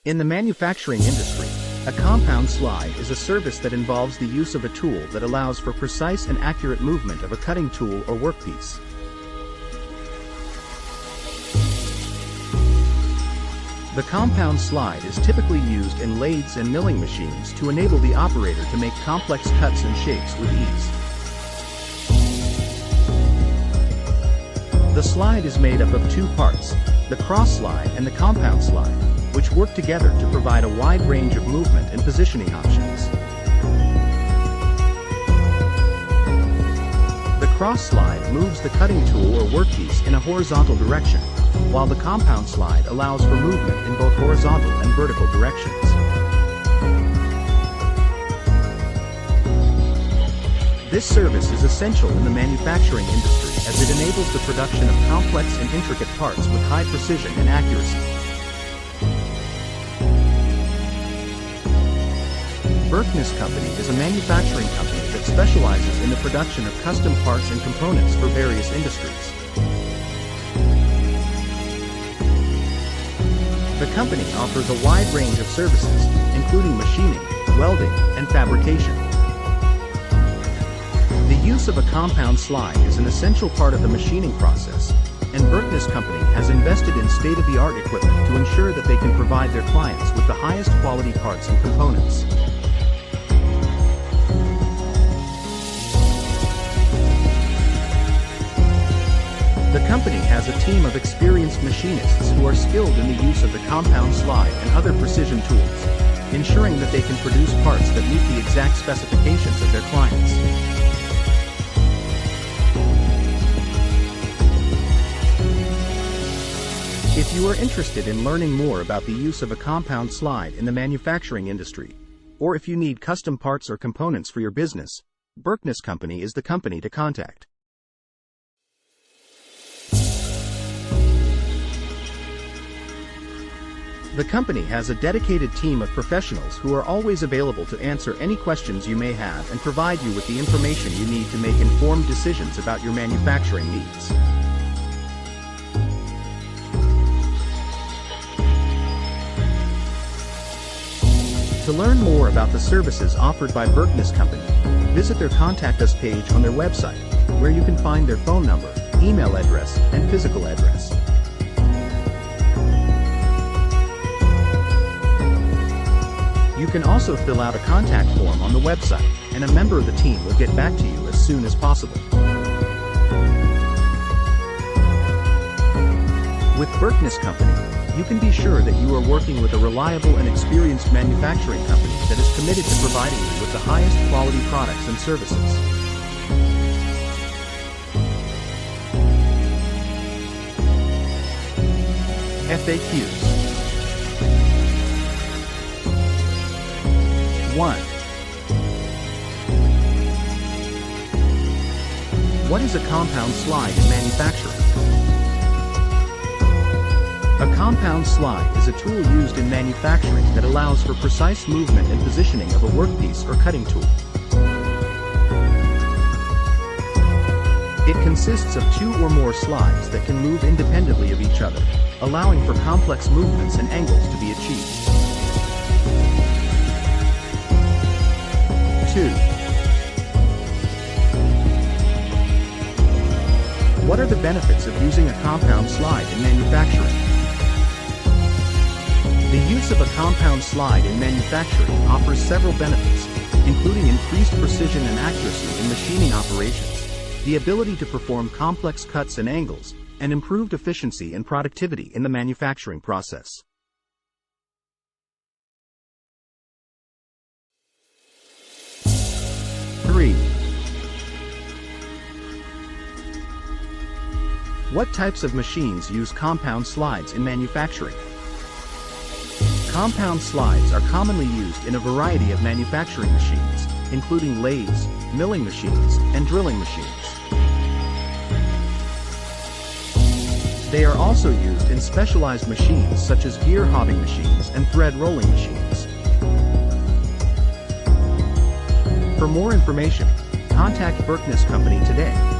In the manufacturing industry, a compound slide is a service that involves the use of a tool that allows for precise and accurate movement of a cutting tool or workpiece. The compound slide is typically used in lathes and milling machines to enable the operator to make complex cuts and shapes with ease. The slide is made up of two parts, the cross slide and the compound slide, which work together to provide a wide range of movement and positioning options. The cross slide moves the cutting tool or workpiece in a horizontal direction, while the compound slide allows for movement in both horizontal and vertical directions. This service is essential in the manufacturing industry as it enables the production of complex and intricate parts with high precision and accuracy. Berkness Company is a manufacturing company that specializes in the production of custom parts and components for various industries. The company offers a wide range of services, including machining, welding, and fabrication. The use of a compound slide is an essential part of the machining process, and Berkness Company has invested in state-of-the-art equipment to ensure that they can provide their clients with the highest quality parts and components. The company has a team of experienced machinists who are skilled in the use of the compound slide and other precision tools, ensuring that they can produce parts that meet the exact specifications of their clients. If you are interested in learning more about the use of a compound slide in the manufacturing industry, or if you need custom parts or components for your business, Berkness Company is the company to contact. The company has a dedicated team of professionals who are always available to answer any questions you may have and provide you with the information you need to make informed decisions about your manufacturing needs. To learn more about the services offered by Berkness Company, visit their Contact Us page on their website, where you can find their phone number, email address, and physical address. You can also fill out a contact form on the website, and a member of the team will get back to you as soon as possible. With Berkness Company, you can be sure that you are working with a reliable and experienced manufacturing company that is committed to providing you with the highest quality products and services. FAQs. 1. What is a compound slide in manufacturing? A compound slide is a tool used in manufacturing that allows for precise movement and positioning of a workpiece or cutting tool. It consists of two or more slides that can move independently of each other, allowing for complex movements and angles to be achieved. 2. What are the benefits of using a compound slide in manufacturing? The use of a compound slide in manufacturing offers several benefits, including increased precision and accuracy in machining operations, the ability to perform complex cuts and angles, and improved efficiency and productivity in the manufacturing process. 3. What types of machines use compound slides in manufacturing? Compound slides are commonly used in a variety of manufacturing machines, including lathes, milling machines, and drilling machines. They are also used in specialized machines such as gear hobbing machines and thread rolling machines. For more information, contact Berkness Company today.